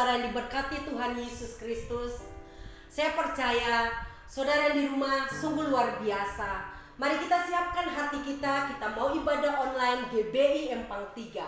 saudara yang diberkati Tuhan Yesus Kristus. Saya percaya saudara di rumah sungguh luar biasa. Mari kita siapkan hati kita, kita mau ibadah online GBI Empang 3.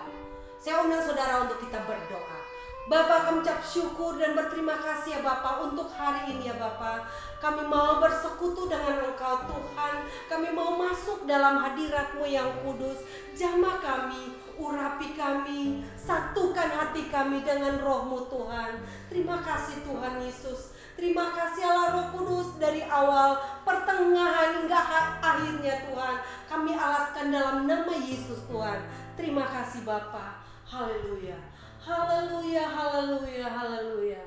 Saya undang saudara untuk kita berdoa. Bapak, kami ucap syukur dan berterima kasih ya Bapak untuk hari ini ya Bapak. Kami mau bersekutu dengan Engkau Tuhan. Kami mau masuk dalam hadirat-Mu yang kudus. Jamah kami, urapi kami, satukan hati kami dengan Roh-Mu Tuhan. Terima kasih Tuhan Yesus. Terima kasih Allah Roh Kudus, dari awal, pertengahan hingga akhirnya Tuhan. Kami alaskan dalam nama Yesus Tuhan. Terima kasih Bapa. Haleluya. Haleluya, haleluya, haleluya.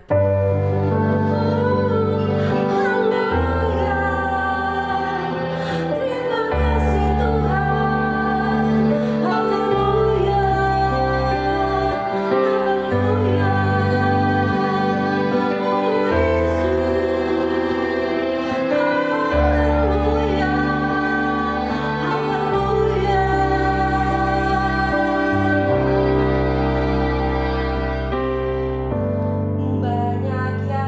Banyak yang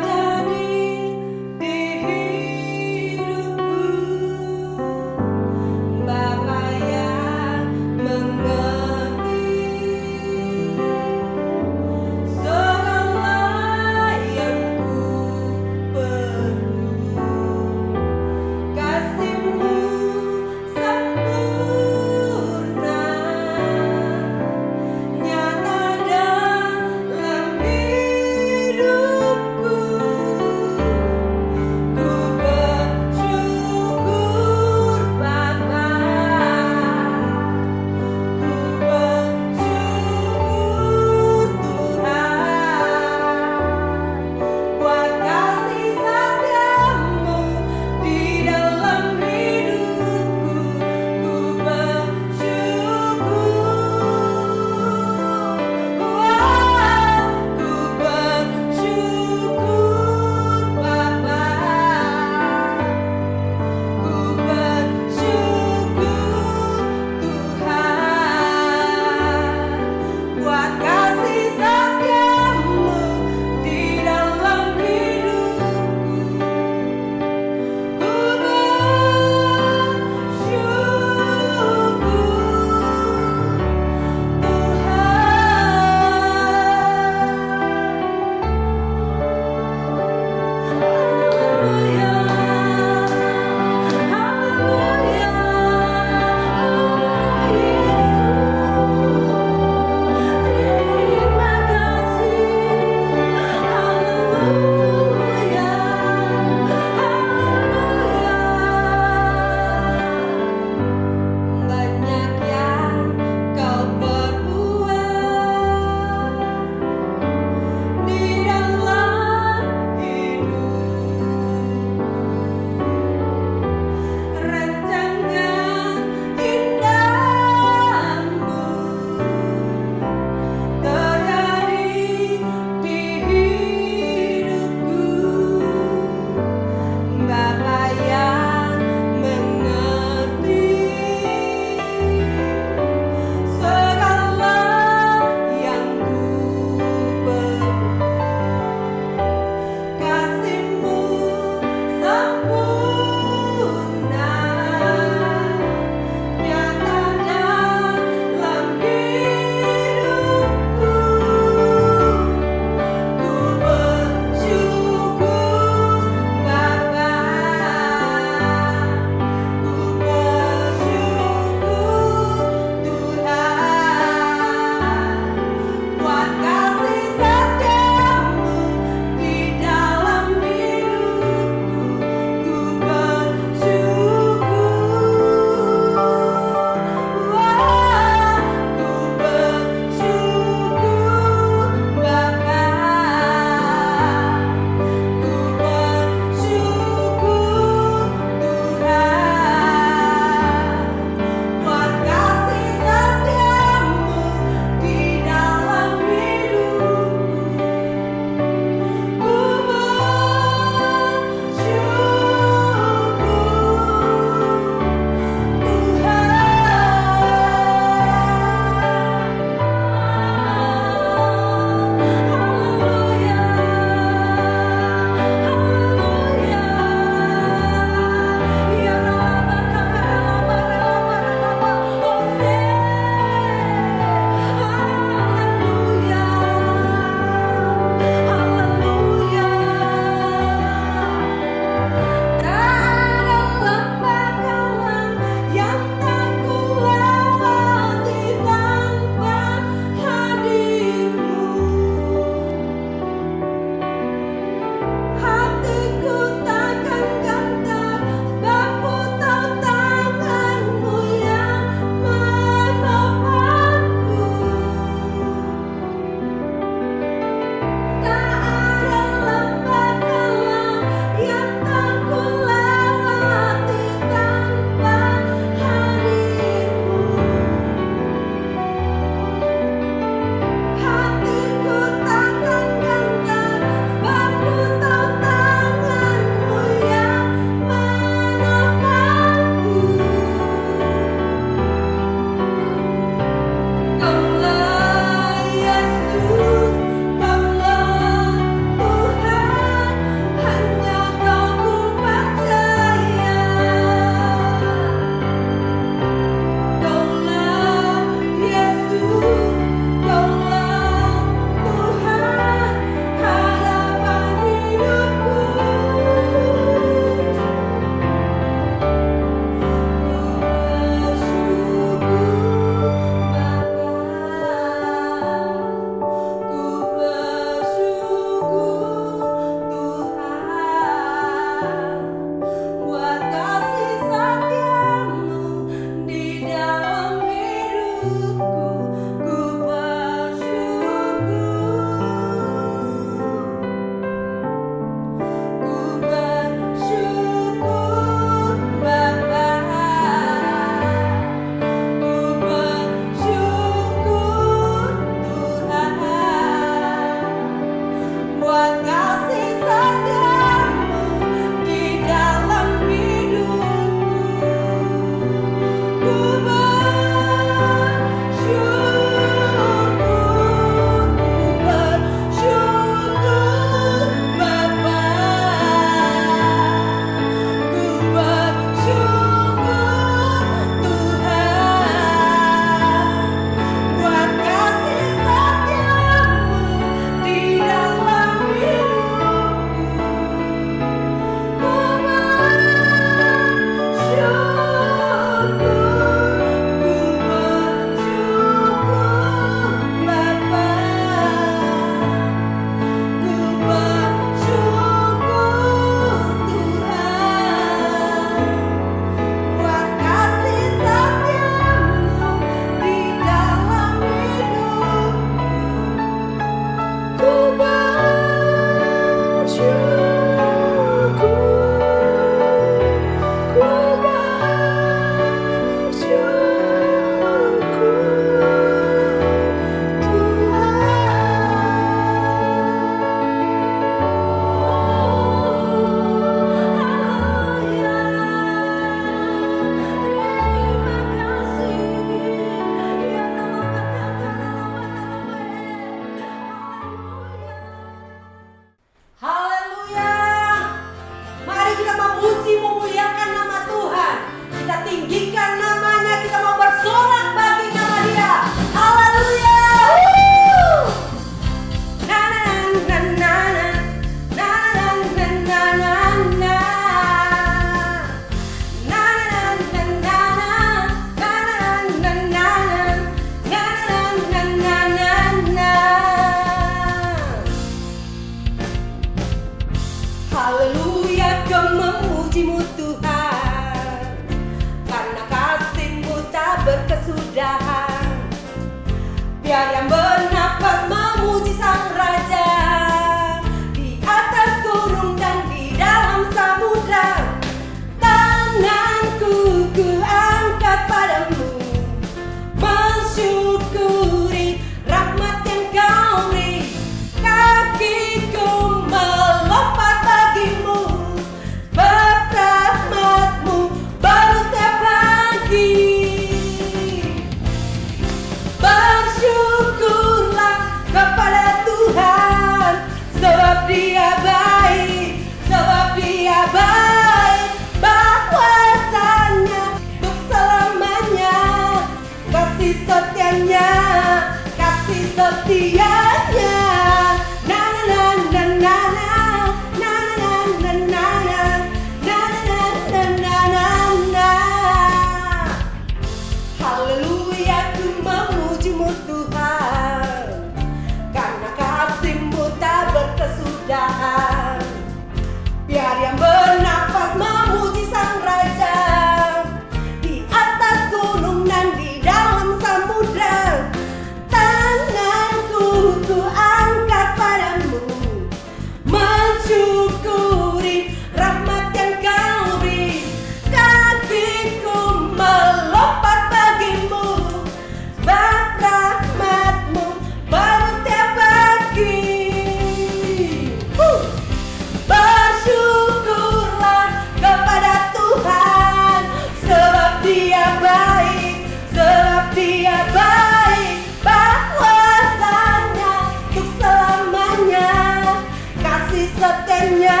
setianya,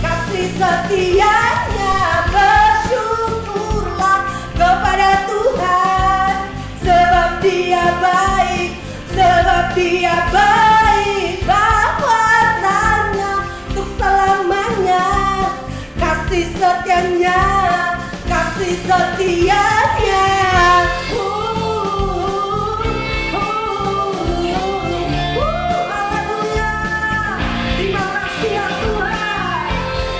kasih setianya. Bersyukurlah kepada Tuhan, sebab Dia baik, sebab Dia baik. Bahwasanya untuk selamanya, kasih setianya, kasih setianya. Haleluya. Terima kasih ya Tuhan.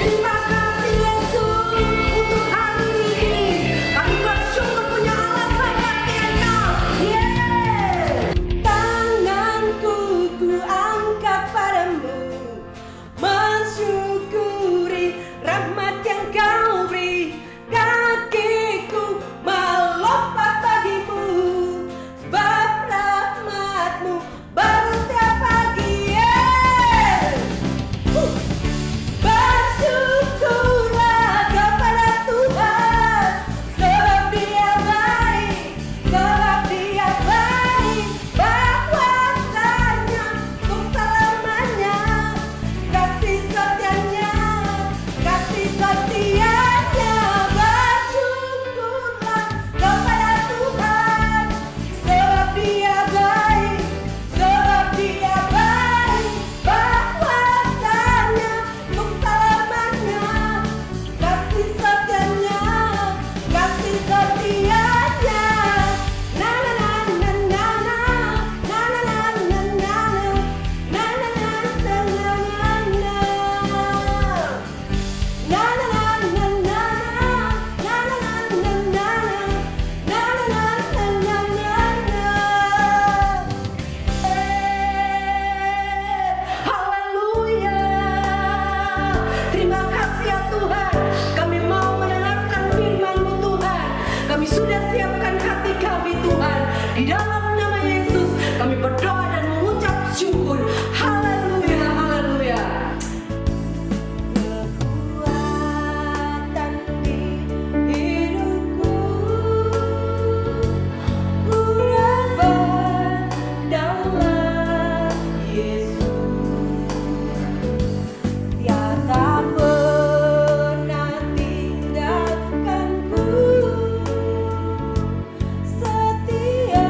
Terima kasih Yesus untuk hari ini. Kami bersyukur punya Allah seperti Engkau. Tanganku ku angkat padamu, mensyukuri rahmat yang Kau beri. Kakiku melompat bagimu, sebab rahmat-Mu baru setiap pagi. Bersyukurlah kepada Tuhan, sebab Dia baik, sebab Dia baik. Bahwasanya untuk selamanya, kasih setianya, kasih setianya. Bersyukurlah kepada Tuhan, sebab Dia baik, sebab Dia baik. Bahwasanya untuk selamanya, kasih setianya, kasih setianya. Na na na na na na, na na na na na, na na na na na na. Na na na na na na, na na na na na, na na na na na. Haleluya. Terima kasih ya Tuhan. Kami mau mendengarkan firman-Mu Tuhan. Kami sudah siapkan hati kami Tuhan. Di dalam nama Yesus kami berdoa dan mengucap syukur. Haleluya, haleluya. Kekuatan di hidupku, ku dapat dalam Yesus. Dia tak pernah tinggalkanku, setia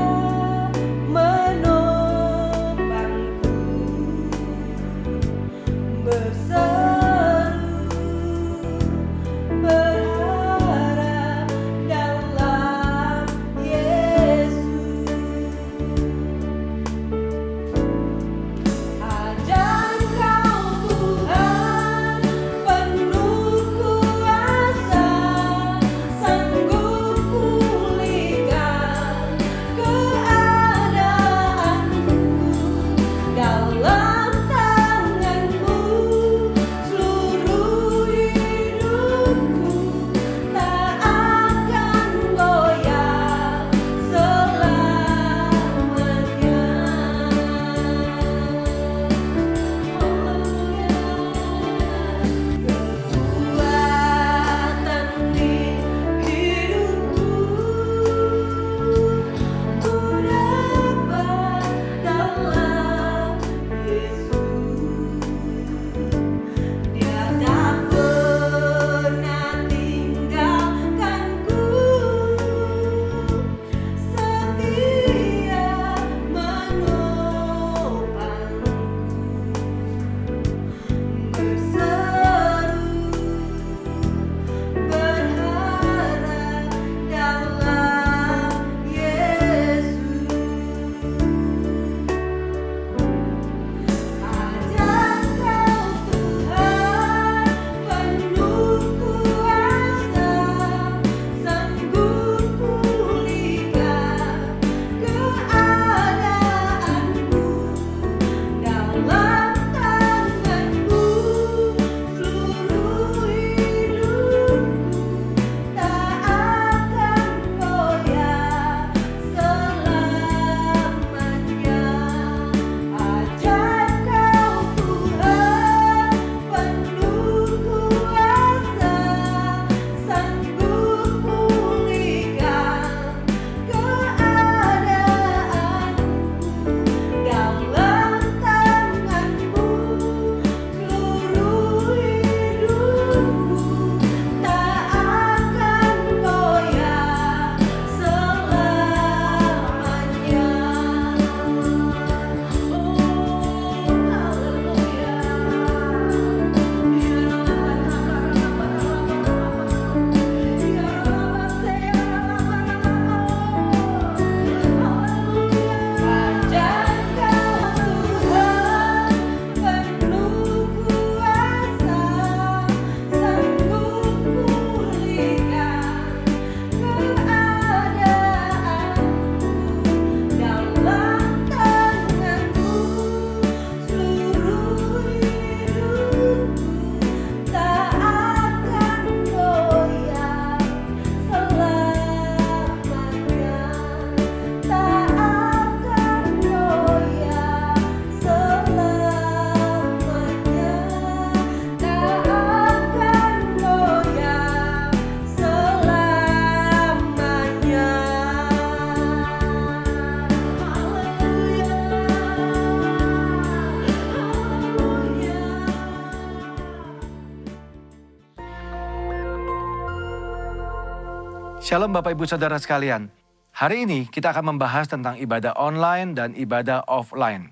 Shalom Bapak Ibu Saudara sekalian. Hari ini kita akan membahas tentang ibadah online dan ibadah offline.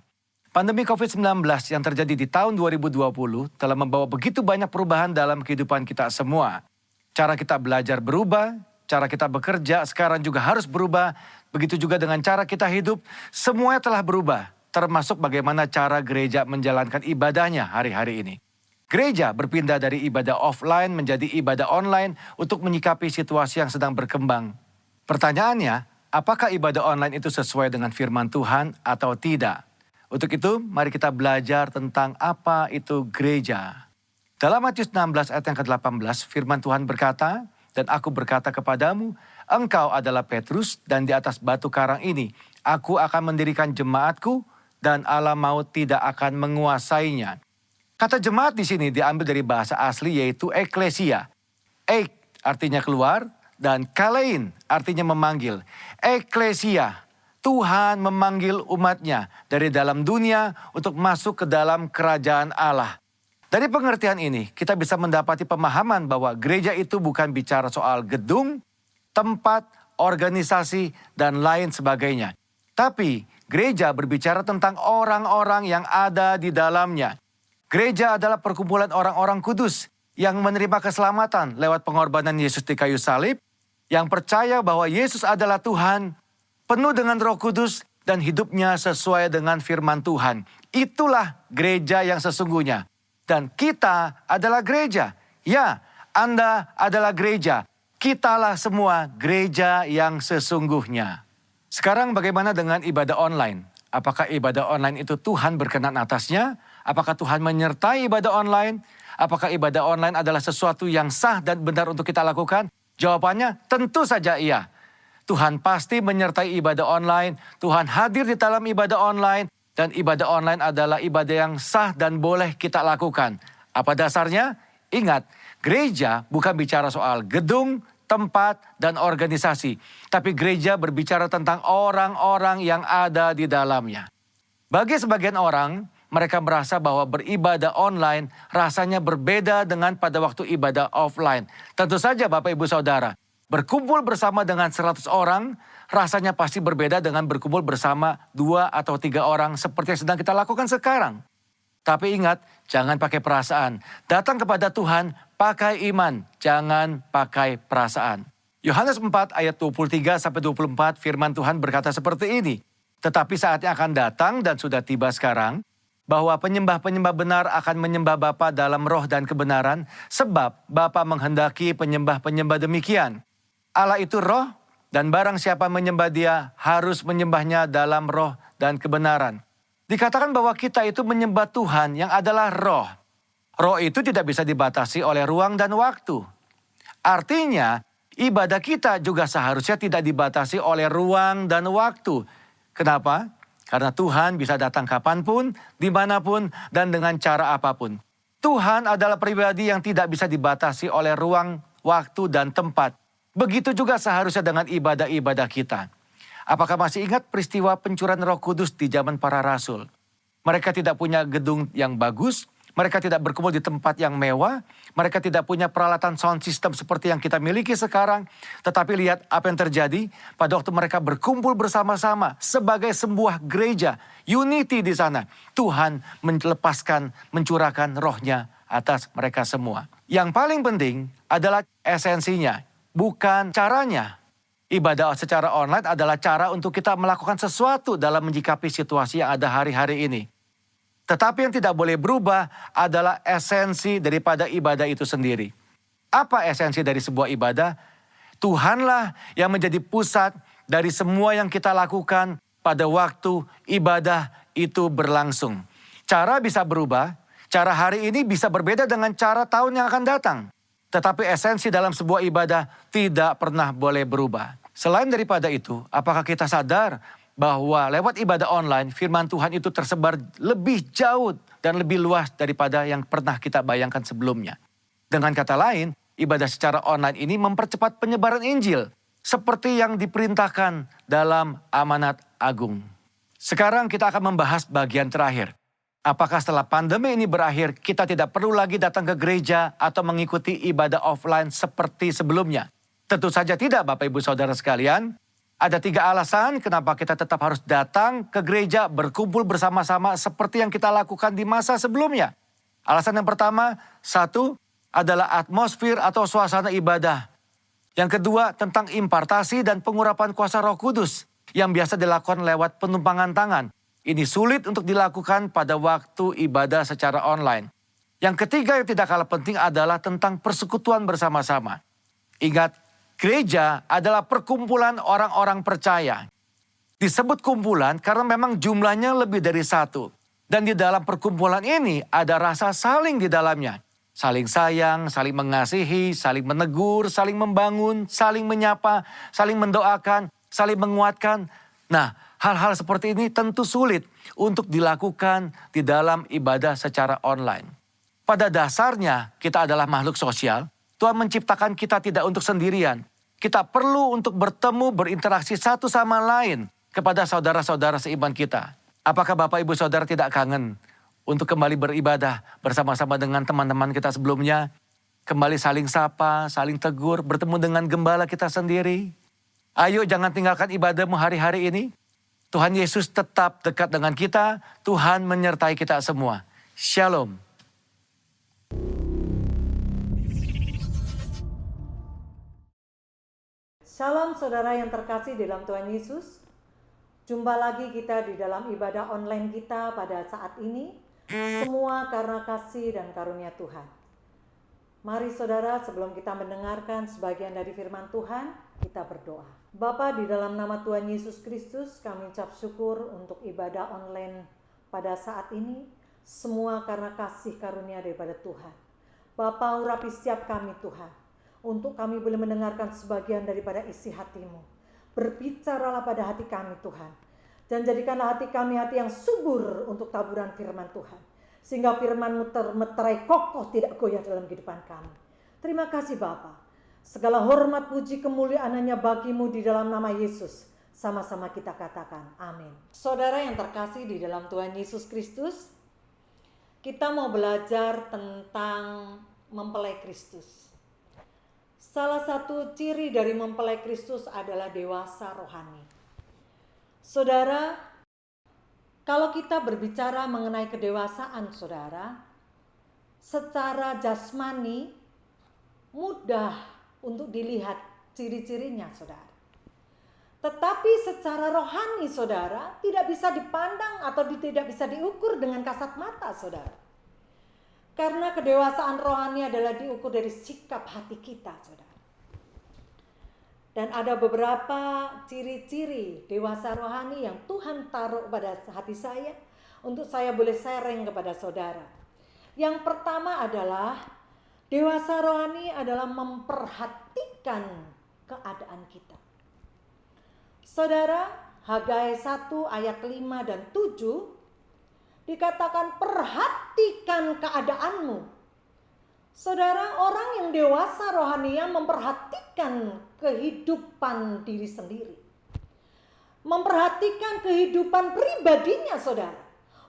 Pandemi COVID-19 yang terjadi di tahun 2020 telah membawa begitu banyak perubahan dalam kehidupan kita semua. Cara kita belajar berubah, cara kita bekerja sekarang juga harus berubah. Begitu juga dengan cara kita hidup, semuanya telah berubah. Termasuk bagaimana cara gereja menjalankan ibadahnya hari-hari ini. Gereja berpindah dari ibadah offline menjadi ibadah online untuk menyikapi situasi yang sedang berkembang. Pertanyaannya, apakah ibadah online itu sesuai dengan firman Tuhan atau tidak? Untuk itu, mari kita belajar tentang apa itu gereja. Dalam Matius 16 ayat yang ke-18, firman Tuhan berkata, "Dan aku berkata kepadamu, engkau adalah Petrus, dan di atas batu karang ini, aku akan mendirikan jemaatku, dan alam maut tidak akan menguasainya." Kata jemaat di sini diambil dari bahasa asli yaitu eklesia. Ek artinya keluar dan kalein artinya memanggil. Eklesia, Tuhan memanggil umatnya dari dalam dunia untuk masuk ke dalam kerajaan Allah. Dari pengertian ini kita bisa mendapati pemahaman bahwa gereja itu bukan bicara soal gedung, tempat, organisasi, dan lain sebagainya. Tapi gereja berbicara tentang orang-orang yang ada di dalamnya. Gereja adalah perkumpulan orang-orang kudus yang menerima keselamatan lewat pengorbanan Yesus di kayu salib, yang percaya bahwa Yesus adalah Tuhan, penuh dengan Roh Kudus dan hidupnya sesuai dengan firman Tuhan. Itulah gereja yang sesungguhnya. Dan kita adalah gereja. Ya, Anda adalah gereja. Kitalah semua gereja yang sesungguhnya. Sekarang bagaimana dengan ibadah online? Apakah ibadah online itu Tuhan berkenan atasnya? Apakah Tuhan menyertai ibadah online? Apakah ibadah online adalah sesuatu yang sah dan benar untuk kita lakukan? Jawabannya tentu saja iya. Tuhan pasti menyertai ibadah online. Tuhan hadir di dalam ibadah online. Dan ibadah online adalah ibadah yang sah dan boleh kita lakukan. Apa dasarnya? Ingat, gereja bukan bicara soal gedung, tempat, dan organisasi. Tapi gereja berbicara tentang orang-orang yang ada di dalamnya. Bagi sebagian orang, mereka merasa bahwa beribadah online rasanya berbeda dengan pada waktu ibadah offline. Tentu saja Bapak Ibu Saudara, berkumpul bersama dengan 100 orang rasanya pasti berbeda dengan berkumpul bersama 2 atau 3 orang seperti yang sedang kita lakukan sekarang. Tapi ingat, jangan pakai perasaan. Datang kepada Tuhan, pakai iman, jangan pakai perasaan. Yohanes 4 ayat 23-24 firman Tuhan berkata seperti ini. Tetapi saatnya akan datang dan sudah tiba sekarang, bahwa penyembah-penyembah benar akan menyembah Bapa dalam roh dan kebenaran, sebab Bapa menghendaki penyembah-penyembah demikian. Allah itu roh, dan barang siapa menyembah Dia harus menyembahnya dalam roh dan kebenaran. Dikatakan bahwa kita itu menyembah Tuhan yang adalah roh. Roh itu tidak bisa dibatasi oleh ruang dan waktu. Artinya, ibadah kita juga seharusnya tidak dibatasi oleh ruang dan waktu. Kenapa? Karena Tuhan bisa datang kapanpun, dimanapun, dan dengan cara apapun. Tuhan adalah pribadi yang tidak bisa dibatasi oleh ruang, waktu, dan tempat. Begitu juga seharusnya dengan ibadah-ibadah kita. Apakah masih ingat peristiwa pencurahan Roh Kudus di zaman para rasul? Mereka tidak punya gedung yang bagus, mereka tidak berkumpul di tempat yang mewah, mereka tidak punya peralatan sound system seperti yang kita miliki sekarang. Tetapi lihat apa yang terjadi pada waktu mereka berkumpul bersama-sama sebagai sebuah gereja, unity di sana. Tuhan mencurahkan rohnya atas mereka semua. Yang paling penting adalah esensinya, bukan caranya. Ibadah secara online adalah cara untuk kita melakukan sesuatu dalam menyikapi situasi yang ada hari-hari ini. Tetapi yang tidak boleh berubah adalah esensi daripada ibadah itu sendiri. Apa esensi dari sebuah ibadah? Tuhanlah yang menjadi pusat dari semua yang kita lakukan pada waktu ibadah itu berlangsung. Cara bisa berubah, cara hari ini bisa berbeda dengan cara tahun yang akan datang. Tetapi esensi dalam sebuah ibadah tidak pernah boleh berubah. Selain daripada itu, apakah kita sadar bahwa lewat ibadah online, firman Tuhan itu tersebar lebih jauh dan lebih luas daripada yang pernah kita bayangkan sebelumnya. Dengan kata lain, ibadah secara online ini mempercepat penyebaran Injil, seperti yang diperintahkan dalam amanat agung. Sekarang kita akan membahas bagian terakhir. Apakah setelah pandemi ini berakhir, kita tidak perlu lagi datang ke gereja atau mengikuti ibadah offline seperti sebelumnya? Tentu saja tidak, Bapak Ibu Saudara sekalian. Ada 3 alasan kenapa kita tetap harus datang ke gereja berkumpul bersama-sama seperti yang kita lakukan di masa sebelumnya. Alasan yang pertama, 1 adalah atmosfer atau suasana ibadah. Yang kedua tentang impartasi dan pengurapan kuasa Roh Kudus yang biasa dilakukan lewat penumpangan tangan. Ini sulit untuk dilakukan pada waktu ibadah secara online. Yang ketiga yang tidak kalah penting adalah tentang persekutuan bersama-sama. Ingat, gereja adalah perkumpulan orang-orang percaya. Disebut kumpulan karena memang jumlahnya lebih dari 1. Dan di dalam perkumpulan ini ada rasa saling di dalamnya. Saling sayang, saling mengasihi, saling menegur, saling membangun, saling menyapa, saling mendoakan, saling menguatkan. Nah, hal-hal seperti ini tentu sulit untuk dilakukan di dalam ibadah secara online. Pada dasarnya kita adalah makhluk sosial. Tuhan menciptakan kita tidak untuk sendirian. Kita perlu untuk bertemu, berinteraksi satu sama lain kepada saudara-saudara seiman kita. Apakah Bapak Ibu Saudara tidak kangen untuk kembali beribadah bersama-sama dengan teman-teman kita sebelumnya? Kembali saling sapa, saling tegur, bertemu dengan gembala kita sendiri. Ayo jangan tinggalkan ibadahmu hari-hari ini. Tuhan Yesus tetap dekat dengan kita. Tuhan menyertai kita semua. Shalom. Shalom saudara yang terkasih dalam Tuhan Yesus. Jumpa lagi kita di dalam ibadah online kita pada saat ini. Semua karena kasih dan karunia Tuhan. Mari saudara, sebelum kita mendengarkan sebagian dari firman Tuhan, kita berdoa. Bapa, di dalam nama Tuhan Yesus Kristus, kami ucap syukur untuk ibadah online pada saat ini. Semua karena kasih karunia daripada Tuhan. Bapa, urapi setiap kami Tuhan, untuk kami boleh mendengarkan sebagian daripada isi hati-Mu. Berbicaralah pada hati kami Tuhan, dan jadikanlah hati kami hati yang subur untuk taburan firman Tuhan, sehingga firman-Mu termeterai kokoh tidak goyah dalam kehidupan kami. Terima kasih Bapa. Segala hormat, puji, kemuliaan hanya bagi-Mu di dalam nama Yesus. Sama-sama kita katakan amin. Saudara yang terkasih di dalam Tuhan Yesus Kristus, kita mau belajar tentang mempelai Kristus. Salah satu ciri dari mempelai Kristus adalah dewasa rohani. Saudara, kalau kita berbicara mengenai kedewasaan saudara, secara jasmani mudah untuk dilihat ciri-cirinya saudara. Tetapi secara rohani saudara tidak bisa dipandang atau tidak bisa diukur dengan kasat mata saudara. Karena kedewasaan rohani adalah diukur dari sikap hati kita, saudara. Dan ada beberapa ciri-ciri dewasa rohani yang Tuhan taruh pada hati saya untuk saya boleh sharing kepada saudara. Yang pertama adalah dewasa rohani adalah memperhatikan keadaan kita. Saudara, Hagai 1 ayat 5 dan 7 dikatakan perhatikan keadaanmu. Saudara, orang yang dewasa rohania memperhatikan kehidupan diri sendiri. Memperhatikan kehidupan pribadinya saudara.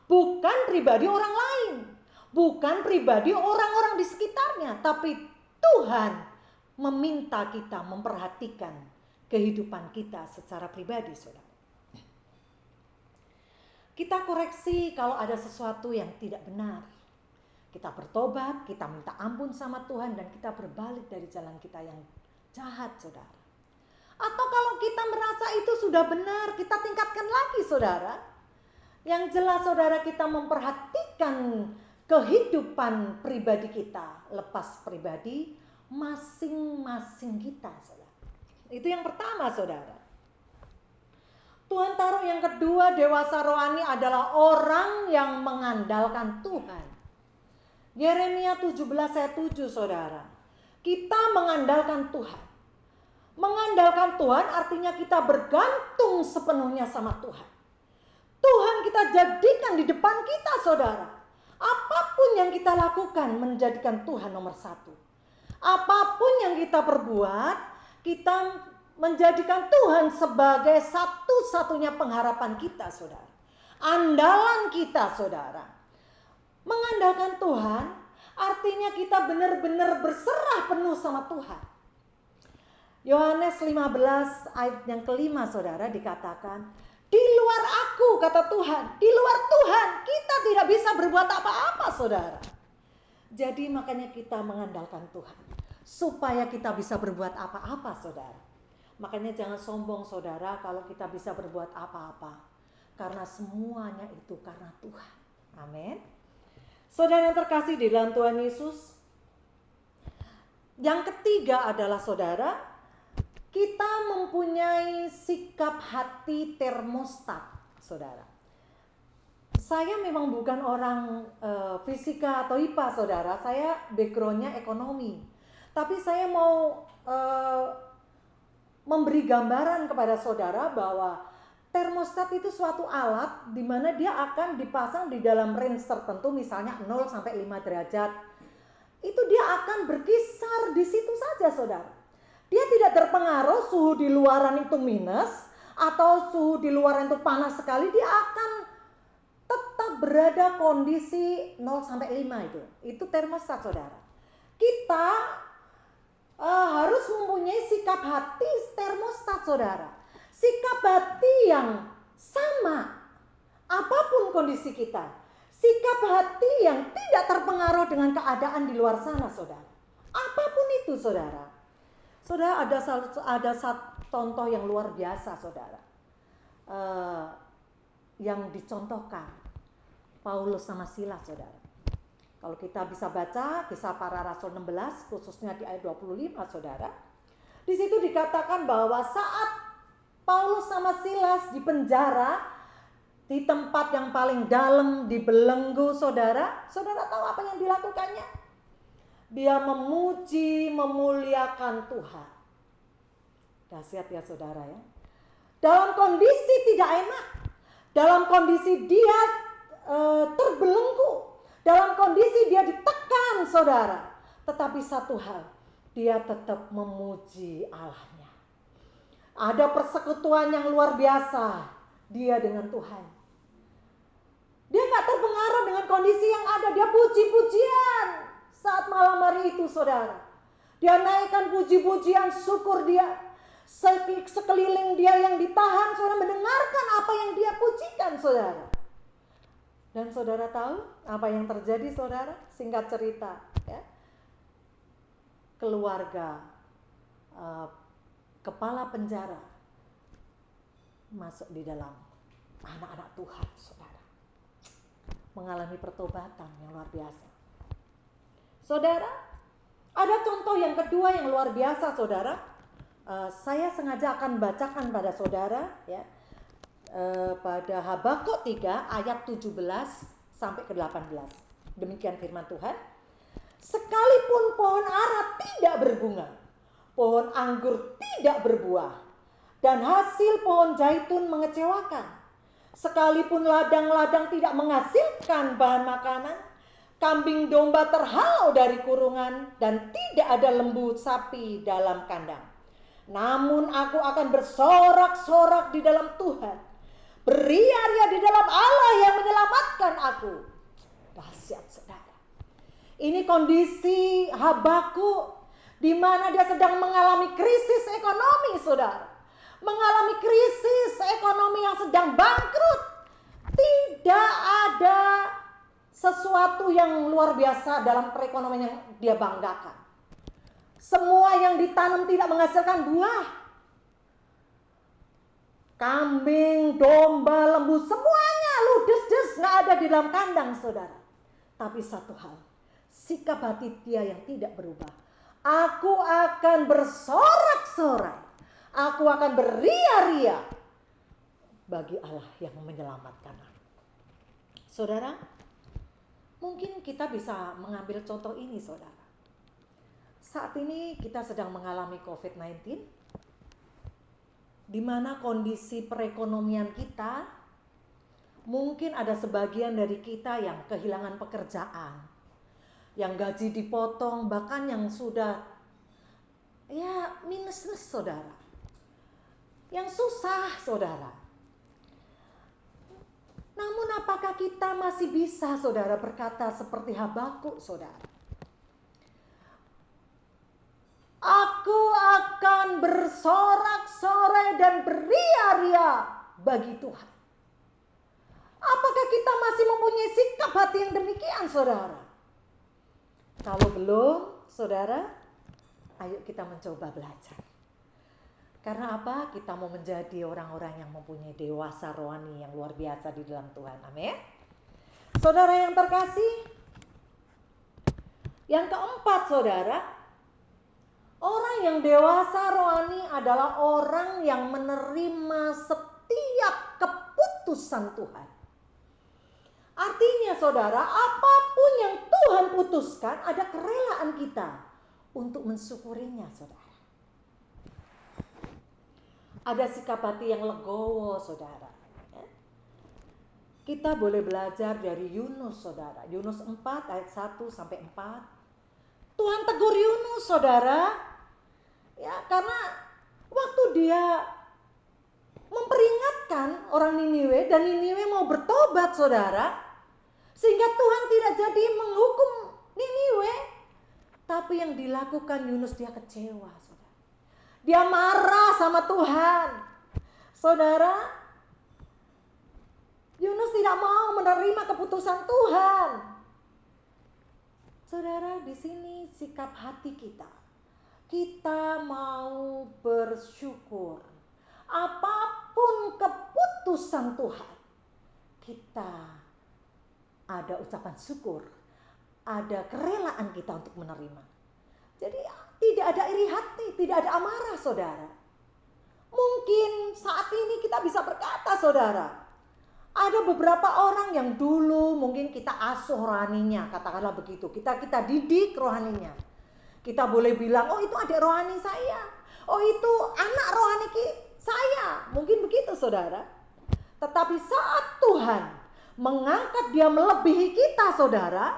Bukan pribadi orang lain. Bukan pribadi orang-orang di sekitarnya. Tapi Tuhan meminta kita memperhatikan kehidupan kita secara pribadi saudara. Kita koreksi kalau ada sesuatu yang tidak benar. Kita bertobat, kita minta ampun sama Tuhan dan kita berbalik dari jalan kita yang jahat, saudara. Atau kalau kita merasa itu sudah benar, kita tingkatkan lagi, saudara. Yang jelas, saudara, kita memperhatikan kehidupan pribadi kita, lepas pribadi masing-masing kita, saudara. Itu yang pertama, saudara. Tuhan taruh yang kedua, dewasa rohani adalah orang yang mengandalkan Tuhan. Yeremia 17 ayat 7 saudara. Kita mengandalkan Tuhan. Mengandalkan Tuhan artinya kita bergantung sepenuhnya sama Tuhan. Tuhan kita jadikan di depan kita saudara. Apapun yang kita lakukan menjadikan Tuhan nomor satu. Apapun yang kita perbuat, kita menjadikan Tuhan sebagai satu-satunya pengharapan kita saudara. Andalan kita saudara. Mengandalkan Tuhan artinya kita benar-benar berserah penuh sama Tuhan. Yohanes 15 ayat yang kelima saudara dikatakan, di luar aku, kata Tuhan, di luar Tuhan kita tidak bisa berbuat apa-apa saudara. Jadi makanya kita mengandalkan Tuhan supaya kita bisa berbuat apa-apa saudara. Makanya jangan sombong saudara kalau kita bisa berbuat apa-apa, karena semuanya itu karena Tuhan. Amin. Saudara yang terkasih di dalam Tuhan Yesus, yang ketiga adalah saudara, kita mempunyai sikap hati termostat, saudara. Saya memang bukan orang fisika atau IPA, saudara. Saya backgroundnya ekonomi. Tapi saya mau memberi gambaran kepada saudara bahwa termostat itu suatu alat di mana dia akan dipasang di dalam range tertentu, misalnya 0 sampai 5 derajat. Itu dia akan berkisar di situ saja, saudara. Dia tidak terpengaruh suhu di luaran itu minus atau suhu di luaran itu panas sekali, dia akan tetap berada kondisi 0 sampai 5 itu. Itu termostat, saudara. Kita harus mempunyai sikap hati termostat, saudara. Sikap hati yang sama apapun kondisi kita. Sikap hati yang tidak terpengaruh dengan keadaan di luar sana, saudara. Apapun itu, saudara. Saudara, ada satu contoh yang luar biasa, saudara, yang dicontohkan Paulus sama Silas, saudara. Kalau kita bisa baca Kisah Para Rasul 16, khususnya di ayat 25, saudara, di situ dikatakan bahwa saat Paulus sama Silas di penjara, di tempat yang paling dalam, dibelenggu, saudara, saudara tahu apa yang dilakukannya? Dia memuji, memuliakan Tuhan. Dahsyat ya saudara ya. Dalam kondisi tidak enak, dalam kondisi dia terbelenggu, dalam kondisi dia ditekan, saudara. Tetapi satu hal, dia tetap memuji Allahnya. Ada persekutuan yang luar biasa dia dengan Tuhan. Dia gak terpengaruh dengan kondisi yang ada, dia puji-pujian. Saat malam hari itu, saudara, dia naikkan puji-pujian, syukur dia. Sekeliling dia yang ditahan, saudara, mendengarkan apa yang dia pujikan, saudara. Dan saudara tahu apa yang terjadi, saudara? Singkat cerita, ya. Keluarga kepala penjara masuk di dalam anak-anak Tuhan, saudara, mengalami pertobatan yang luar biasa. Saudara, ada contoh yang kedua yang luar biasa, saudara. Saya sengaja akan bacakan pada saudara, ya, pada Habakuk 3 ayat 17 sampai ke 18. Demikian firman Tuhan. Sekalipun pohon ara tidak berbunga, pohon anggur tidak berbuah, dan hasil pohon zaitun mengecewakan, sekalipun ladang-ladang tidak menghasilkan bahan makanan, kambing domba terhalau dari kurungan, dan tidak ada lembu sapi dalam kandang. Namun aku akan bersorak-sorak di dalam Tuhan, beria-ria di dalam Allah yang menyelamatkan aku. Dahsyat, saudara. Ini kondisi Habakuk di mana dia sedang mengalami krisis ekonomi, saudara. Mengalami krisis ekonomi yang sedang bangkrut. Tidak ada sesuatu yang luar biasa dalam perekonomian yang dia banggakan. Semua yang ditanam tidak menghasilkan buah. Kambing, domba, lembu, semuanya ludes-des, gak ada di dalam kandang, saudara. Tapi satu hal, sikap hati dia yang tidak berubah. Aku akan bersorak-sorai, aku akan beria-ria bagi Allah yang menyelamatkan aku. Saudara, mungkin kita bisa mengambil contoh ini, saudara. Saat ini kita sedang mengalami COVID-19, di mana kondisi perekonomian kita, mungkin ada sebagian dari kita yang kehilangan pekerjaan, yang gaji dipotong, bahkan yang sudah ya minus, saudara. Yang susah, saudara. Namun apakah kita masih bisa, saudara, berkata seperti Habakuk, saudara? aku akan bersorak-sorai dan beria-ria bagi Tuhan. Apakah kita masih mempunyai sikap hati yang demikian, saudara? Kalau belum, saudara, ayo kita mencoba belajar. Karena apa? Kita mau menjadi orang-orang yang mempunyai dewasa rohani yang luar biasa di dalam Tuhan. Amin. Saudara yang terkasih, yang keempat, saudara, orang yang dewasa rohani adalah orang yang menerima setiap keputusan Tuhan. Artinya, saudara, apapun yang Tuhan putuskan, ada kerelaan kita untuk mensyukurinya, saudara. Ada sikap hati yang legowo, saudara. Kita boleh belajar dari Yunus, saudara. Yunus 4 ayat 1 sampai 4. Tuhan tegur Yunus, saudara. Ya, karena waktu dia memperingatkan orang Niniwe dan Niniwe mau bertobat, saudara, sehingga Tuhan tidak jadi menghukum Niniwe, tapi yang dilakukan Yunus, dia kecewa, saudara. Dia marah sama Tuhan. Saudara, Yunus tidak mau menerima keputusan Tuhan. Saudara, di sini sikap hati kita. Kita mau bersyukur. Apapun keputusan Tuhan, kita ada ucapan syukur. Ada kerelaan kita untuk menerima. Jadi tidak ada iri hati, tidak ada amarah, saudara. Mungkin saat ini kita bisa berkata, saudara, ada beberapa orang yang dulu mungkin kita asuh rohaninya, katakanlah begitu. Kita didik rohaninya. Kita boleh bilang, oh itu adik rohani saya. Oh itu anak rohani saya. Mungkin begitu, saudara. Tetapi saat Tuhan mengangkat dia melebihi kita, saudara,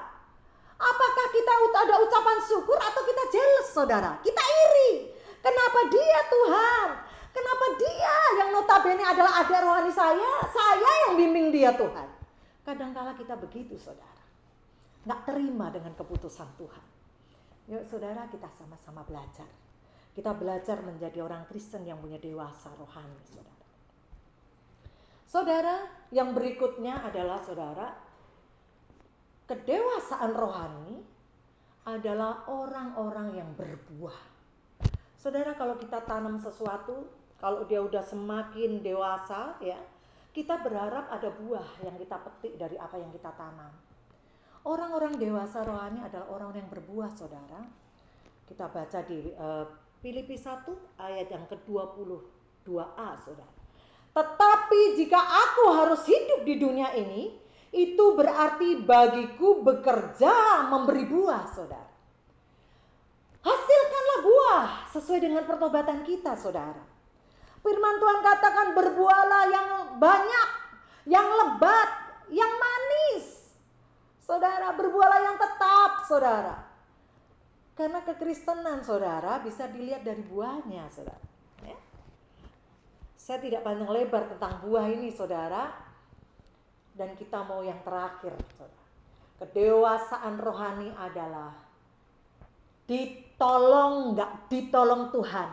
apakah kita ada ucapan syukur atau kita jealous, saudara? Kita iri. Kenapa dia, Tuhan? Kenapa dia yang notabene adalah adik rohani saya yang bimbing dia, Tuhan? Kadangkala kita begitu, saudara. Nggak terima dengan keputusan Tuhan. Yuk, saudara, kita sama-sama belajar. Kita belajar menjadi orang Kristen yang punya dewasa rohani, saudara. Saudara, yang berikutnya adalah, saudara, kedewasaan rohani adalah orang-orang yang berbuah. Saudara, kalau kita tanam sesuatu, kalau dia udah semakin dewasa, ya, kita berharap ada buah yang kita petik dari apa yang kita tanam. Orang-orang dewasa rohani adalah orang yang berbuah, saudara. Kita baca di Filipi 1 ayat yang ke-22a, saudara. Tetapi jika aku harus hidup di dunia ini, itu berarti bagiku bekerja memberi buah, saudara. Hasilkanlah buah sesuai dengan pertobatan kita, saudara. Firman Tuhan katakan berbuahlah yang banyak, yang lebat, yang manis. Saudara, berbuahlah yang tetap, saudara. Karena kekristenan, saudara, bisa dilihat dari buahnya, saudara. Ya. Saya tidak panjang lebar tentang buah ini, saudara. Dan kita mau yang terakhir, saudara. Kedewasaan rohani adalah ditolong nggak ditolong Tuhan,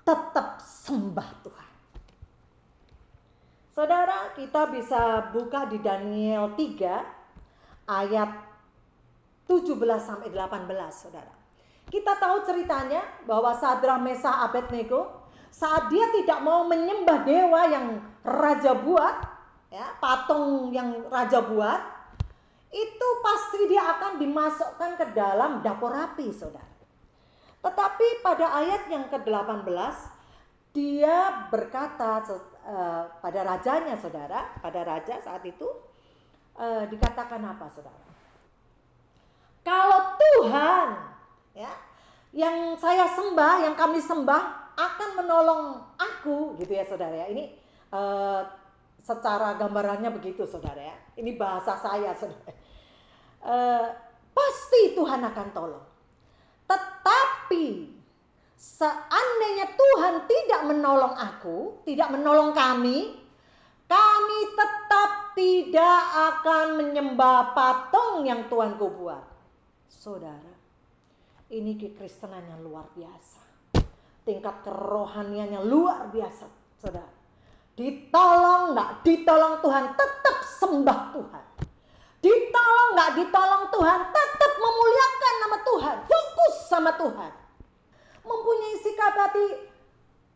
tetap sembah Tuhan. Saudara, kita bisa buka di Daniel 3 ayat 17 sampai 18, saudara. Kita tahu ceritanya bahwa Sadrak, Mesakh, Abednego, saat dia tidak mau menyembah dewa yang raja buat, ya, patung yang raja buat, itu pasti dia akan dimasukkan ke dalam dapur api, saudara. Tetapi pada ayat yang ke-18, dia berkata pada rajanya, saudara, pada raja saat itu, dikatakan apa, saudara? Kalau Tuhan, ya, yang saya sembah, yang kami sembah, akan menolong aku, gitu ya, saudara ya. Ini secara gambarannya begitu, saudara ya. Ini bahasa saya, saudara. Pasti Tuhan akan tolong. Tetapi seandainya Tuhan tidak menolong aku, tidak menolong kami tetap tidak akan menyembah patung yang Tuhanku buat. Saudara, ini kekristenan yang luar biasa. tingkat kerohaniannya luar biasa, saudara. Ditolong nggak ditolong Tuhan, tetap sembah Tuhan. Ditolong nggak ditolong Tuhan, tetap memuliakan nama Tuhan, fokus sama Tuhan. Mempunyai sikap hati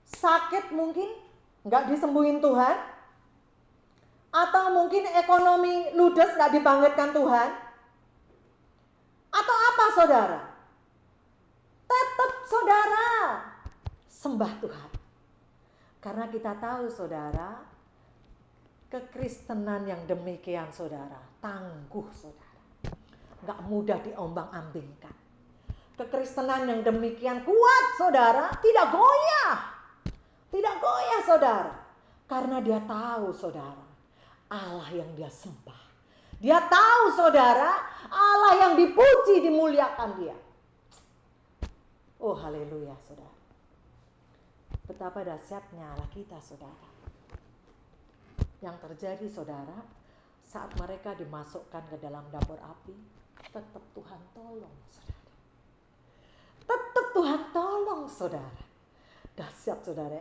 sakit mungkin nggak disembuhin Tuhan, atau mungkin ekonomi ludes nggak dibangkitkan Tuhan, atau apa saudara? Tetap saudara sembah Tuhan. Karena kita tahu saudara, kekristenan yang demikian saudara, tangguh saudara, gak mudah diombang-ambingkan. Kekristenan yang demikian kuat saudara, tidak goyah saudara. Karena dia tahu saudara, Allah yang dia sembah. Dia tahu saudara, Allah yang dipuji, dimuliakan dia. Oh haleluya saudara. Betapa dahsyatnya Allah kita saudara. Yang terjadi saudara, saat mereka dimasukkan ke dalam dapur api, tetap Tuhan tolong saudara. Tetap Tuhan tolong saudara. Dahsyat saudara.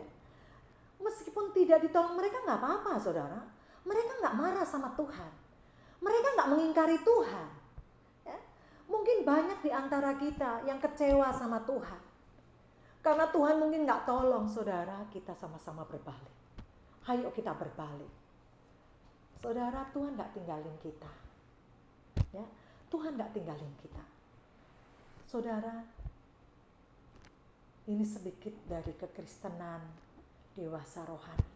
Meskipun tidak ditolong mereka gak apa-apa saudara. Mereka gak marah sama Tuhan. Mereka gak mengingkari Tuhan. Ya? Mungkin banyak di antara kita yang kecewa sama Tuhan. Karena Tuhan mungkin gak tolong saudara, kita sama-sama berbalik. Ayo kita berbalik. Saudara, Tuhan gak tinggalin kita. Ya, Tuhan gak tinggalin kita. Saudara, ini sedikit dari kekristenan dewasa rohani.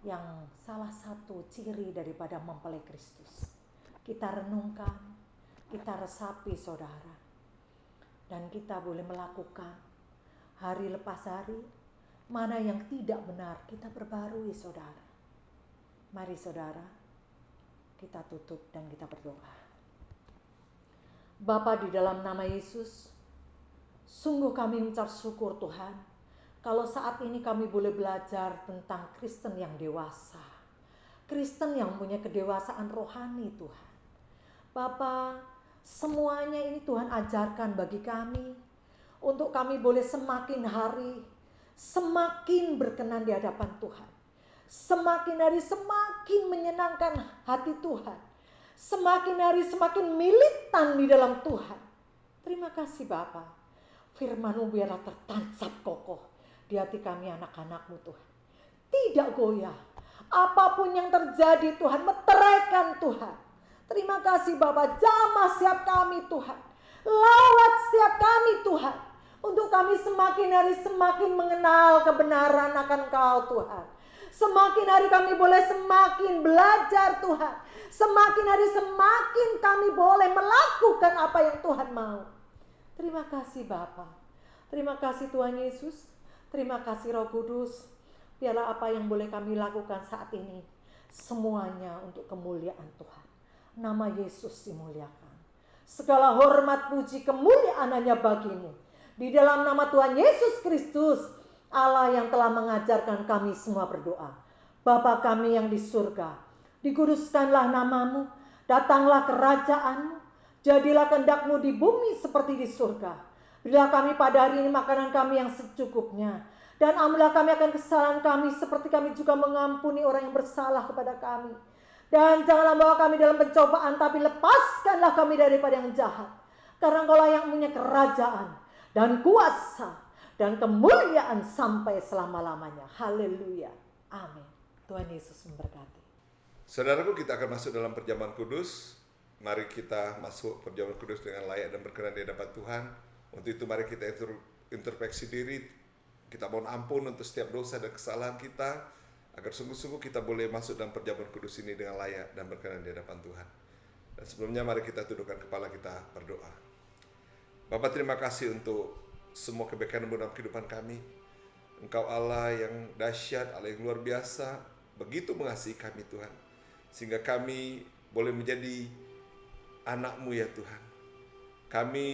Yang salah satu ciri daripada mempelai Kristus. Kita renungkan, kita resapi saudara. Dan kita boleh melakukan hari lepas hari, mana yang tidak benar kita perbarui saudara. Mari saudara, kita tutup dan kita berdoa. Bapa, di dalam nama Yesus, sungguh kami mengucap syukur Tuhan, kalau saat ini kami boleh belajar tentang Kristen yang dewasa. Kristen yang punya kedewasaan rohani Tuhan. Bapa, semuanya ini Tuhan ajarkan bagi kami, untuk kami boleh semakin hari, semakin berkenan di hadapan Tuhan. Semakin hari semakin menyenangkan hati Tuhan. Semakin hari semakin militan di dalam Tuhan. Terima kasih Bapa. Firman-Mu biarlah tertancap kokoh di hati kami anak-anak-Mu Tuhan. Tidak goyah. Apapun yang terjadi Tuhan, meteraikan Tuhan. Terima kasih Bapa, jamah setiap kami Tuhan. Lawat setiap kami Tuhan. Untuk kami semakin hari semakin mengenal kebenaran akan Kau Tuhan. Semakin hari kami boleh semakin belajar Tuhan. Semakin hari semakin kami boleh melakukan apa yang Tuhan mau. Terima kasih Bapa. Terima kasih Tuhan Yesus. Terima kasih Roh Kudus. Biarlah apa yang boleh kami lakukan saat ini, semuanya untuk kemuliaan Tuhan. Nama Yesus dimuliakan. Segala hormat, puji, kemuliaan hanya bagi-Mu. Di dalam nama Tuhan Yesus Kristus, Allah yang telah mengajarkan kami semua berdoa. Bapa kami yang di surga, dikuduskanlah nama-Mu, datanglah kerajaan-Mu, jadilah kehendak-Mu di bumi seperti di surga. Berilah kami pada hari ini makanan kami yang secukupnya, dan ampunilah kami akan kesalahan kami seperti kami juga mengampuni orang yang bersalah kepada kami. Dan janganlah bawa kami dalam pencobaan, tapi lepaskanlah kami daripada yang jahat. Karena Engkaulah yang punya kerajaan dan kuasa dan kemuliaan sampai selama-lamanya. Haleluya. Amin. Tuhan Yesus memberkati. Saudaraku, kita akan masuk dalam perjamuan kudus. Mari kita masuk perjamuan kudus dengan layak dan berkenan di hadapan Tuhan. Untuk itu mari kita introspeksi diri. Kita mohon ampun untuk setiap dosa dan kesalahan kita, agar sungguh-sungguh kita boleh masuk dalam perjamuan kudus ini dengan layak dan berkenan di hadapan Tuhan. Dan sebelumnya mari kita tundukkan kepala kita berdoa. Bapa, terima kasih untuk semua kebaikan-Mu dalam kehidupan kami. Engkau Allah yang dahsyat, Allah yang luar biasa, begitu mengasihi kami Tuhan. Sehingga kami boleh menjadi anak-Mu ya Tuhan. Kami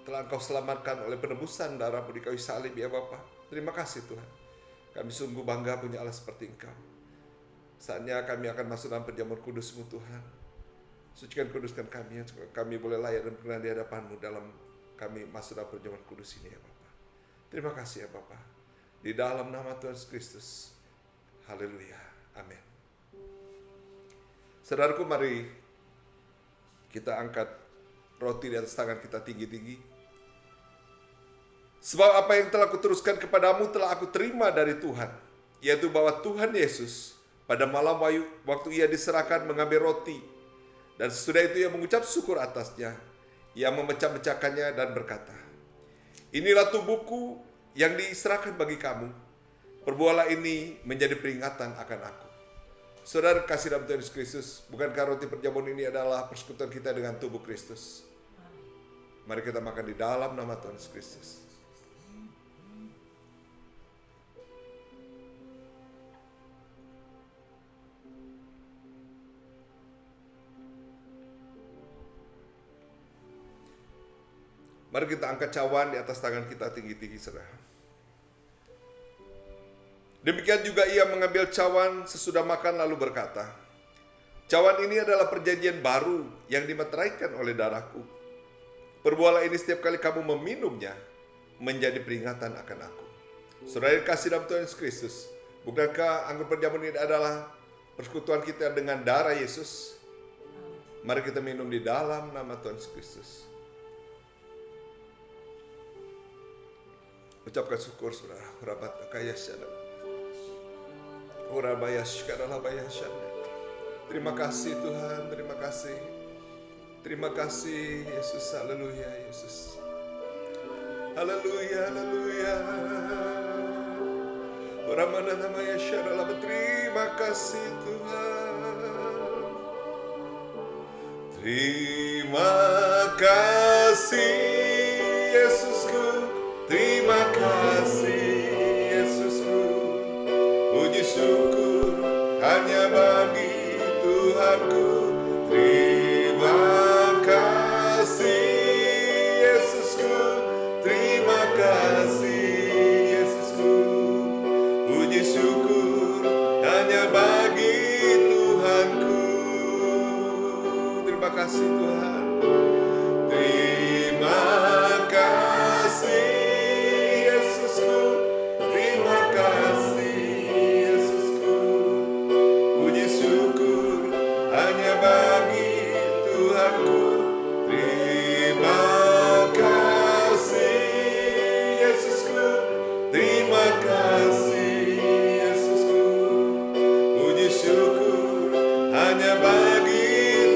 telah Engkau selamatkan oleh penebusan darah-Mu di kayu salib ya Bapa. Terima kasih Tuhan. Kami sungguh bangga punya Allah seperti Engkau. Saatnya kami akan masuk dalam perjamuan kudus-Mu Tuhan. Sucikan kuduskan kami, kami boleh layak dan berkenan di hadapan-Mu dalam kami masuk dalam perjamuan kudus ini ya Bapa. Terima kasih ya Bapa. Di dalam nama Tuhan Yesus Kristus. Haleluya. Amin. Saudaraku, mari kita angkat roti di atas tangan kita tinggi-tinggi. Sebab apa yang telah kuteruskan kepadamu telah aku terima dari Tuhan, yaitu bahwa Tuhan Yesus pada malam waktu ia diserahkan mengambil roti, dan sesudah itu ia mengucap syukur atasnya, ia memecah-mecahkannya dan berkata, inilah tubuhku yang diserahkan bagi kamu, perbuatlah ini menjadi peringatan akan aku. Saudara kasih dalam Tuhan Yesus Kristus, bukankah roti perjamuan ini adalah persekutuan kita dengan tubuh Kristus? Mari kita makan di dalam nama Tuhan Yesus Kristus. Mari kita angkat cawan di atas tangan kita tinggi-tinggi, saudara. Demikian juga ia mengambil cawan sesudah makan lalu berkata, cawan ini adalah perjanjian baru yang dimeteraikan oleh darahku. Perbuatlah ini setiap kali kamu meminumnya, menjadi peringatan akan aku. Saudara yang kasih dalam Tuhan Yesus Kristus, bukankah anggur perjamuan ini adalah persekutuan kita dengan darah Yesus? Mari kita minum di dalam nama Tuhan Yesus Kristus. Ucapkan syukur, saudara. Rabat kaya syadar. Terima kasih Tuhan, terima kasih. Terima kasih Yesus, haleluya Yesus. Haleluya, haleluya. Terima kasih Tuhan. Terima kasih Yesusku. Terima kasih Yesusku. Puji syukur hanya bagi Tuhanku. Terima kasih Yesusku. Terima kasih Yesusku. Puji syukur hanya bagi Tuhanku. Terima kasih Tuhan. Terima kasih Yesusku. Terima kasih Yesusku. Puji syukur hanya bagi Tuhanku. Terima kasih Yesusku. Terima kasih Yesusku. Puji syukur hanya bagi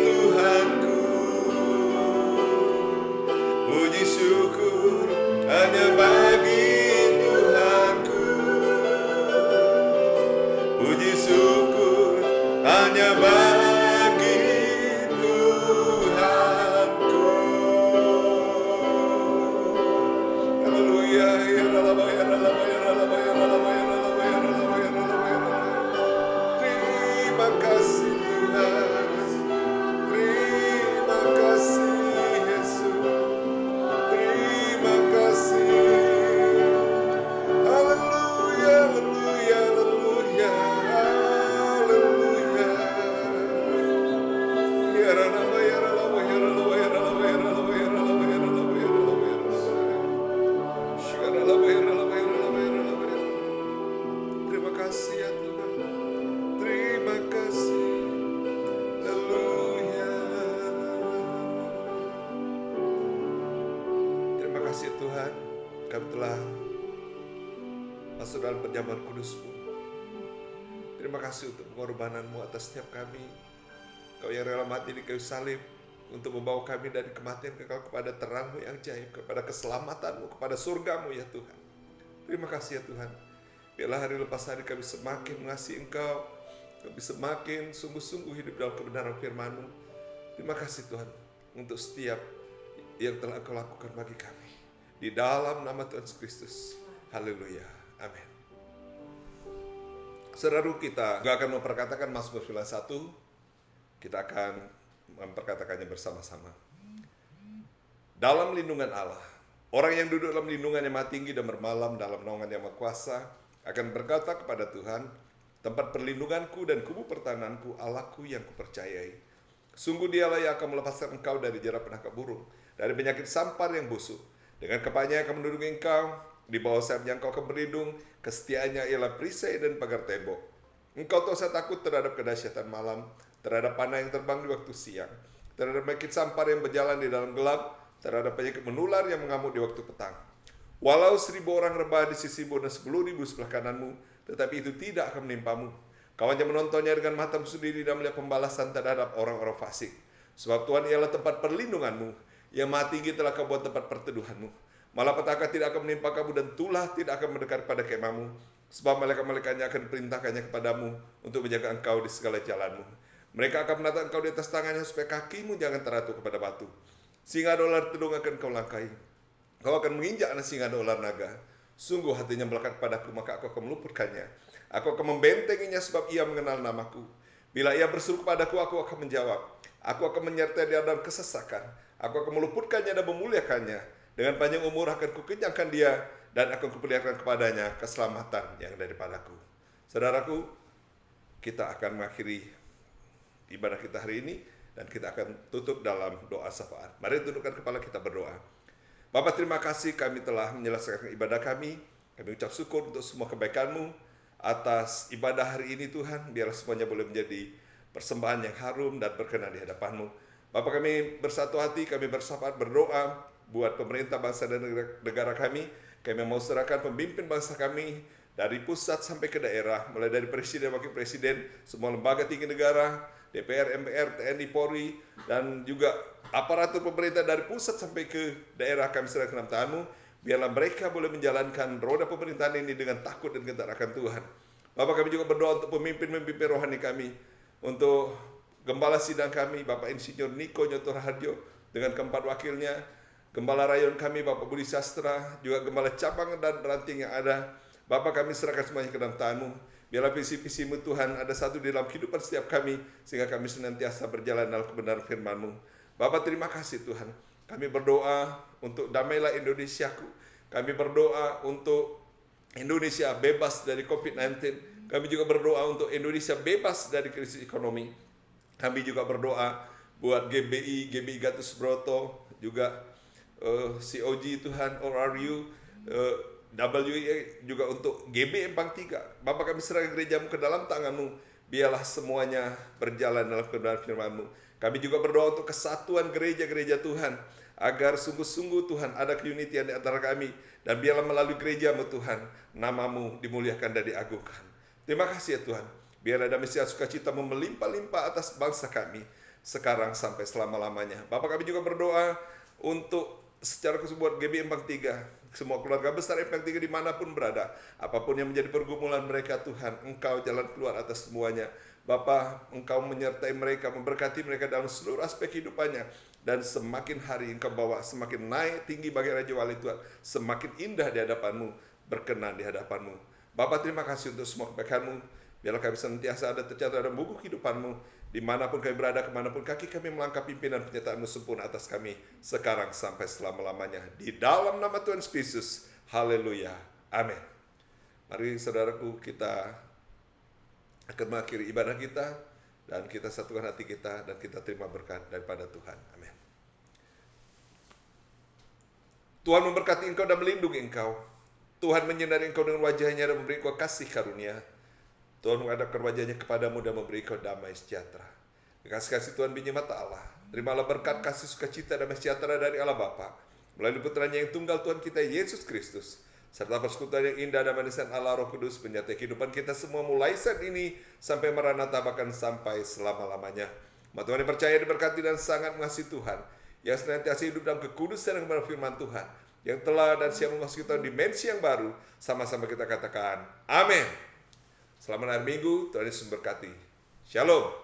Tuhanku. Puji syukur hanya bagi Tuhanku. Puji syukur hanya bagi Tuhanku. Haleluya, ya Rabbi, ya Rabbi, ya Rabbi, ya Rabbi, ya Rabbi, ya Rabbi, ya Rabbi, ya Rabbi. Terima kasih Tuhan. Terima kasih Yesus. Terima kasih. Haleluya, haleluya, haleluya, haleluya. Ya Rabbi, ya Rabbi, ya Rabbi, ya Rabbi, ya Rabbi, ya Rabbi, ya Rabbi, ya Rabbi, ya Rabbi. Ya Rabbi, ya Rabbi, ya Rabbi, ya Rabbi. Terima kasih ya Tuhan. Terima kasih. Haleluya. Terima kasih Tuhan, kami telah masuk dalam perjamuan kudus-Mu. Terima kasih untuk pengorbanan-Mu atas setiap kami. Kau yang rela mati di kayu salib untuk membawa kami dari kematian kekal kepada terang-Mu yang ajaib, kepada keselamatan-Mu, kepada surga-Mu ya Tuhan. Terima kasih ya Tuhan. Biarlah hari lepas hari kami semakin mengasihi Engkau, kami semakin sungguh-sungguh hidup dalam kebenaran firman-Mu. Terima kasih Tuhan untuk setiap yang telah Engkau lakukan bagi kami. Di dalam nama Tuhan Yesus Kristus. Haleluya. Amin. Saudara, kita juga akan memperkatakan Mazmur 91. Kita akan memperkatakannya bersama-sama. Dalam lindungan Allah, orang yang duduk dalam lindungan yang maha tinggi dan bermalam dalam naungan yang maha kuasa akan berkata kepada Tuhan, tempat perlindunganku dan kubu pertahananku, Allahku yang kupercayai. Sungguh Dialah yang akan melepaskan engkau dari jerat penangkap burung, dari penyakit sampar yang busuk. Dengan kepalanya akan menduduki engkau, Di bawah sayapnya Engkau akan berlindung, kesetiaannya ialah perisai dan pagar tembok. Engkau tak usah takut terhadap kedahsyatan malam, terhadap panah yang terbang di waktu siang, terhadap penyakit sampar yang berjalan di dalam gelap, terhadap penyakit menular yang mengamuk di waktu petang. Walau 1.000 orang rebah di sisimu dan 10.000 sebelah kananmu, tetapi itu tidak akan menimpamu. Kau hanya menontonnya dengan matamu sendiri dan melihat pembalasan terhadap orang-orang fasik. Sebab Tuhan ialah tempat perlindunganmu, yang maha tinggi telah kau buat tempat perteduhanmu. Malapetaka tidak akan menimpa kamu dan tulah tidak akan mendekat pada kemahmu. Sebab malaikat-malaikatnya akan diperintahkannya kepadamu untuk menjaga engkau di segala jalanmu. Mereka akan menatang engkau di atas tangannya supaya kakimu jangan teratuh kepada batu. Singa dan ular telung akan kau langkahi. Kau akan menginjak anak singa dan ular naga. Sungguh hatinya melekat padaku, maka aku akan meluputkannya. Aku akan membentenginya sebab ia mengenal namaku. Bila ia berseru kepadaku, aku akan menjawab. Aku akan menyertai dia dalam kesesakan. Aku akan meluputkannya dan memuliakannya. Dengan panjang umur akan kukenyangkan dia, dan akan kuperlihatkan kepadanya keselamatan yang daripadaku. Saudaraku, kita akan mengakhiri ibadah kita hari ini, dan kita akan tutup dalam doa syafaat. Mari tundukkan kepala kita berdoa. Bapa, terima kasih kami telah menyelesaikan ibadah kami. Kami ucap syukur untuk semua kebaikan-Mu atas ibadah hari ini Tuhan. Biarlah semuanya boleh menjadi persembahan yang harum dan berkenan di hadapan-Mu. Bapa, kami bersatu hati, kami bersyafaat berdoa buat pemerintah bangsa dan negara kami. Kami mau serahkan pemimpin bangsa kami dari pusat sampai ke daerah, mulai dari presiden, wakil presiden, semua lembaga tinggi negara, DPR, MPR, TNI, Polri, dan juga aparatur pemerintah dari pusat sampai ke daerah kami serahkan dalam tangan-Mu. Biarlah mereka boleh menjalankan roda pemerintahan ini dengan takut dan gentar akan Tuhan. Bapak, kami juga berdoa untuk pemimpin-pemimpin rohani kami, untuk gembala sidang kami, Bapak Insinyur Niko Nyoto Raharjo, dengan keempat wakilnya, Gembala Rayon kami, Bapak Budi Sastra, juga Gembala cabang dan ranting yang ada. Bapak, kami serahkan semuanya ke dalam tangan-Mu. Biarlah visi-visi-Mu Tuhan ada satu di dalam kehidupan setiap kami, sehingga kami senantiasa berjalan dalam kebenaran firman-Mu. Bapak, terima kasih Tuhan. Kami berdoa untuk damailah Indonesiaku. Kami berdoa untuk Indonesia bebas dari COVID-19. Kami juga berdoa untuk Indonesia bebas dari krisis ekonomi. Kami juga berdoa buat GBI Gatus Subroto, juga COG Tuhan, ORU, WIA, juga untuk GB Empang 3. Bapak, kami serahkan gereja-Mu ke dalam tangan-Mu. Biarlah semuanya berjalan dalam kebenaran firman-Mu. Kami juga berdoa untuk kesatuan gereja-gereja Tuhan, agar sungguh-sungguh Tuhan ada keunitian di antara kami. Dan biarlah melalui gereja-Mu Tuhan, nama-Mu dimuliakan dan diagungkan. Terima kasih ya Tuhan. Biarlah damai sejahtera sukacita-Mu melimpah-limpah atas bangsa kami, sekarang sampai selama-lamanya. Bapak, kami juga berdoa untuk secara khusus buat GB Empang 3, semua keluarga besar Empang 3 dimanapun berada, apapun yang menjadi pergumulan mereka Tuhan, Engkau jalan keluar atas semuanya. Bapa, Engkau menyertai mereka, memberkati mereka dalam seluruh aspek kehidupannya, dan semakin hari Engkau bawa semakin naik tinggi bagi Raja Wali Tuhan, semakin indah di hadapan-Mu, berkenan di hadapan-Mu. Bapa, terima kasih untuk semua kebaikan-Mu. Biarlah kami senantiasa ada tercatat dalam buku kehidupan-Mu. Dimanapun kami berada, kemanapun kaki kami melangkah, pimpinan penyertaan-Mu sempurna atas kami, sekarang sampai selama-lamanya. Di dalam nama Tuhan Yesus, haleluya, amin. Mari saudaraku, kita akan mengakhiri ibadah kita, dan kita satukan hati kita, dan kita terima berkat daripada Tuhan, amin. Tuhan memberkati engkau dan melindungi engkau. Tuhan menyinari engkau dengan wajahnya dan memberi engkau kasih karunia. Tuhan menghadapkan wajahnya kepadamu dan memberi kau damai sejahtera. Kasih Tuhan biji mata Allah. Terimalah berkat kasih sukacita damai sejahtera dari Allah Bapa, melalui putranya yang tunggal Tuhan kita Yesus Kristus, serta persekutuan yang indah dan manisan Allah Roh Kudus menyertai kehidupan kita semua mulai saat ini sampai maranatha, bahkan sampai selama-lamanya. Tuhan yang percaya, diberkati dan sangat mengasihi Tuhan, yang senantiasa hidup dalam kekudusan dan kebenaran firman Tuhan, yang telah dan siap memasuki tahun dimensi yang baru, sama-sama kita katakan amin. Selamat hari Minggu, Tuhan Yesus memberkati. Shalom.